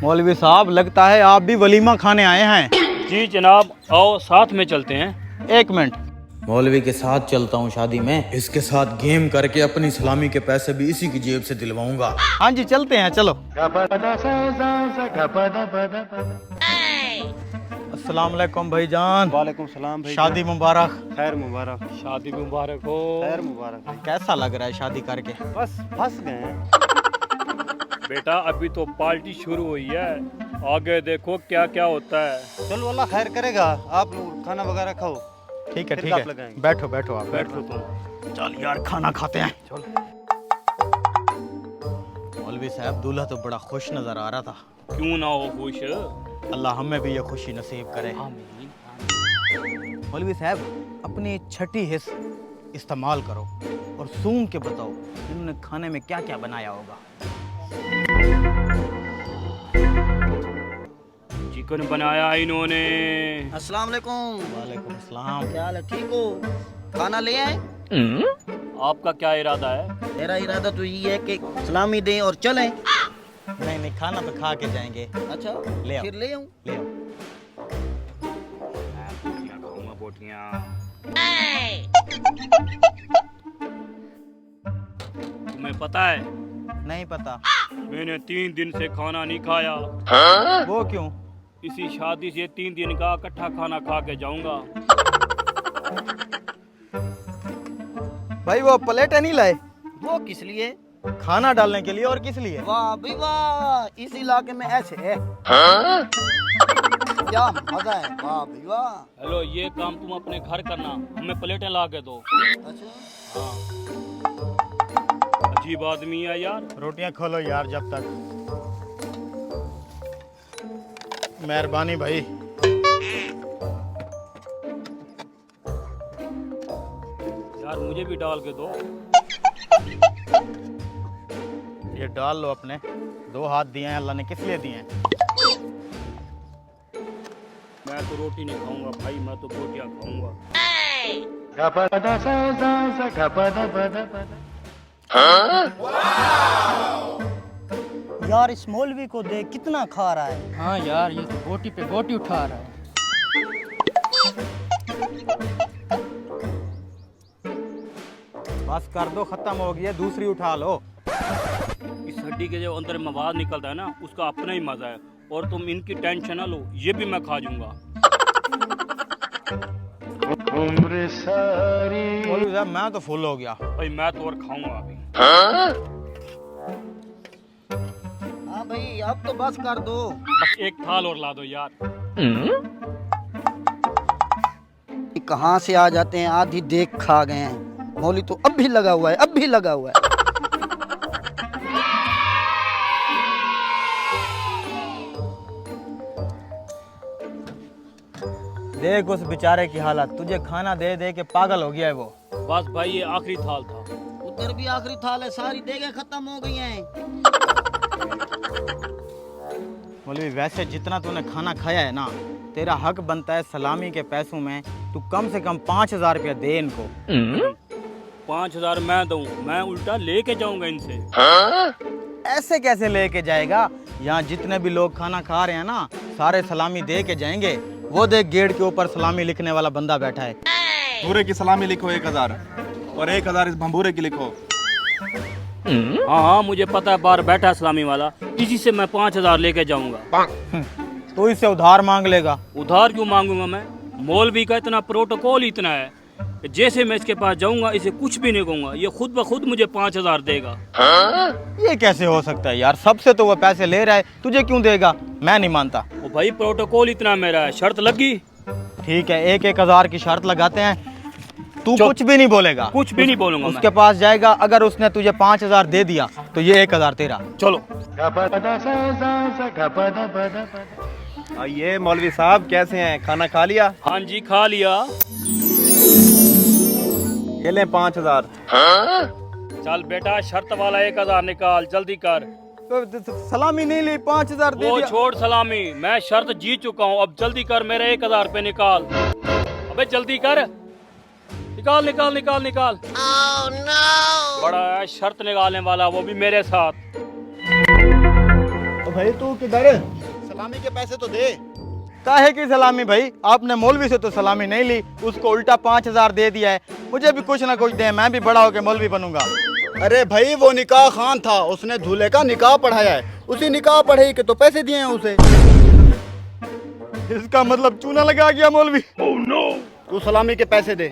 मौलवी साहब, लगता है आप भी वलीमा खाने आए हैं। जी जनाब, आओ साथ में चलते हैं। एक मिनट, मौलवी के साथ चलता हूँ शादी में। इसके साथ गेम करके अपनी सलामी के पैसे भी इसी की जेब से दिलवाऊंगा। हाँ जी, चलते हैं, चलो। अस्सलाम वालेकुम भाईजान। वालेकुम सलाम भाई। शादी मुबारक। खैर मुबारक। शादी मुबारक हो। खैर मुबारक भाई। कैसा लग रहा है शादी करके? बस फंस गए हैं। बेटा अभी तो पार्टी शुरू हुई है, आगे देखो क्या क्या होता है। चलो अल्लाह खैर करेगा। आप लोग खाना वगैरह खाओ। ठीक है, फिर ठीक बात है, लगाएंगे। बैठो बैठो आप। बैठो तुम। चल यार, खाना खाते हैं। मौलवी साहब, दूल्हा तो बड़ा खुश नजर आ रहा था। क्यों ना हो खुश। अल्लाह हमें भी ये खुशी नसीब करे। आमीन। मौलवी साहब, अपनी छठी हिस्स इस्तेमाल करो और सूंघ के बताओ इन्होंने खाने में क्या क्या बनाया होगा। चिकन बनाया इन्होंने। अस्सलाम वालेकुम। वालेकुम अस्सलाम। क्या हाल है, ठीक हो? खाना ले आए? आपका क्या इरादा है? मेरा इरादा तो ये है कि सलामी दें और चलें। नहीं नहीं, खाना तो खा के जाएंगे। अच्छा, ले आओ। फिर ले आऊं? ले आओ। मैं बोटियां खाऊंगा, बोटियां। तुम्हें पता है नहीं पता। मैंने 3 दिन से खाना नहीं खाया। वो क्यों? इसी शादी से 3 दिन का इकट्ठा खाना खा के जाऊंगा। भाई वो प्लेट नहीं लाए? वो किस लिए? खाना डालने के लिए। और किस लिए? वाह भी वाह, इस इलाके में ऐसे है। क्या मजा है, वाह भी वाह। हेलो, ये काम तुम अपने घर करना, हमें प्लेटें ला के दो। अच्छा, हाँ, अजीब आदमी है यार। रोटियां खोलो यार जब तक। मेहरबानी भाई। यार मुझे भी डाल के दो। ये डाल लो अपने। 2 हाथ दिए हैं अल्लाह ने, किस लिए दिए हैं? मैं तो रोटी नहीं खाऊंगा भाई, मैं तो बोटियां खाऊंगा। यार इस मौलवी को देख कितना खा रहा है। हाँ यार, ये तो बोटी पे बोटी उठा रहा है। बस कर दो, खत्म हो गया, दूसरी उठा लो। इस हड्डी के जो अंदर मवाद निकलता है ना, उसका अपना ही मजा है। और तुम इनकी टेंशन ना लो, ये भी मैं खा जाऊंगा। उम्र सारी। मौलवी साहब, मैं तो फुल हो गया। भाई मैं तो और खाऊंगा अभी। हाँ भाई, अब तो बस कर दो। बस एक थाल और ला दो यार। कहाँ से आ जाते हैं, आधी देख खा गए हैं। मौली तो अब भी लगा हुआ है, अब भी लगा हुआ है। देख उस बेचारे की हालत, तुझे खाना दे दे के पागल हो गया है वो। बस भाई, ये आखिरी थाल था। उधर भी आखिरी थाल है, सारी देगे खत्म हो गई हैं। मौलवी, वैसे जितना तूने खाना खाया है ना, तेरा हक बनता है सलामी के पैसों में तू कम से कम 5,000 रुपया दे इनको। 5,000 मैं दूं? मैं उल्टा लेके जाऊंगा इनसे। ऐसे कैसे लेके जाएगा? यहाँ जितने भी लोग खाना खा रहे हैं ना, सारे सलामी दे के जाएंगे। वो देख, गेट के ऊपर सलामी लिखने वाला बंदा बैठा है। भूरे की सलामी लिखो 1,000 और 1,000 इस भंबूरे की लिखो। हाँ हाँ, मुझे पता है, बाहर बैठा है सलामी वाला, इसी से मैं 5,000 लेके जाऊंगा। तो इससे उधार मांग लेगा? उधार क्यों मांगूंगा मैं? मौलवी का इतना प्रोटोकॉल इतना है कि जैसे मैं इसके पास जाऊंगा, इसे कुछ भी नहीं कहूंगा, ये खुद ब खुद मुझे 5,000 देगा। ये कैसे हो सकता है यार? सबसे तो वो पैसे ले रहा है, तुझे क्यों देगा? मैं नहीं मानता। ओ भाई, प्रोटोकॉल इतना मेरा है, शर्त लगी। ठीक है, 1,000 की शर्त लगाते हैं। तू कुछ भी नहीं बोलेगा? कुछ भी नहीं बोलूंगा उसके पास जाएगा, अगर उसने तुझे 5,000 दे दिया तो ये 1,000 तेरा। चलो। आइए मौलवी साहब, कैसे हैं? खाना खा लिया? हाँ जी, खा लिया। ये लें 5,000। चल बेटा, शर्त वाला 1,000 निकाल, जल्दी कर। तो सलामी नहीं ली, 5,000 दे वो दिया। छोड़ सलामी, मैं शर्त जीत चुका हूँ, अब जल्दी कर, मेरे 1,000 रुपए निकाल। अबे जल्दी कर, निकाल निकाल निकाल निकाल। बड़ा है शर्त निकालने वाला, वो भी मेरे साथ। भाई तू किधर? सलामी के पैसे तो दे। काहे की सलामी भाई, आपने मौलवी से तो सलामी नहीं ली, उसको उल्टा 5,000 दे दिया है। मुझे भी कुछ ना कुछ दे, मैं भी बड़ा होकर मौलवी बनूंगा। अरे भाई वो निकाह खान था, उसने दूल्हे का निकाह पढ़ाया है, उसी निकाह पढ़ाई के तो पैसे दिए हैं उसे। इसका मतलब चूना लगा गया मौलवी। तू सलामी के पैसे दे।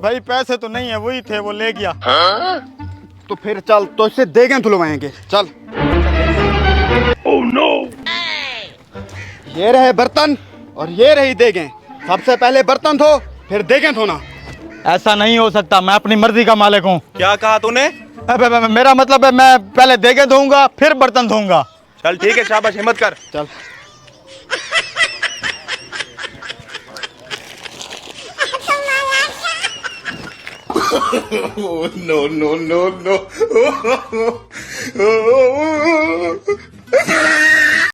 भाई पैसे तो नहीं है, वही थे, वो ले गया। तो फिर चल, तो इससे देखें धुलवाएंगे, चल। ये रहे बर्तन और ये रही देखें। सबसे पहले बर्तन धो, फिर देखें धोना। ऐसा नहीं हो सकता, मैं अपनी मर्जी का मालिक हूँ। क्या कहा तूने? मेरा मतलब है मैं पहले देगे धोऊंगा फिर बर्तन धोऊंगा। चल ठीक है, शाबाश, हिम्मत कर। चल। No, no, no, no.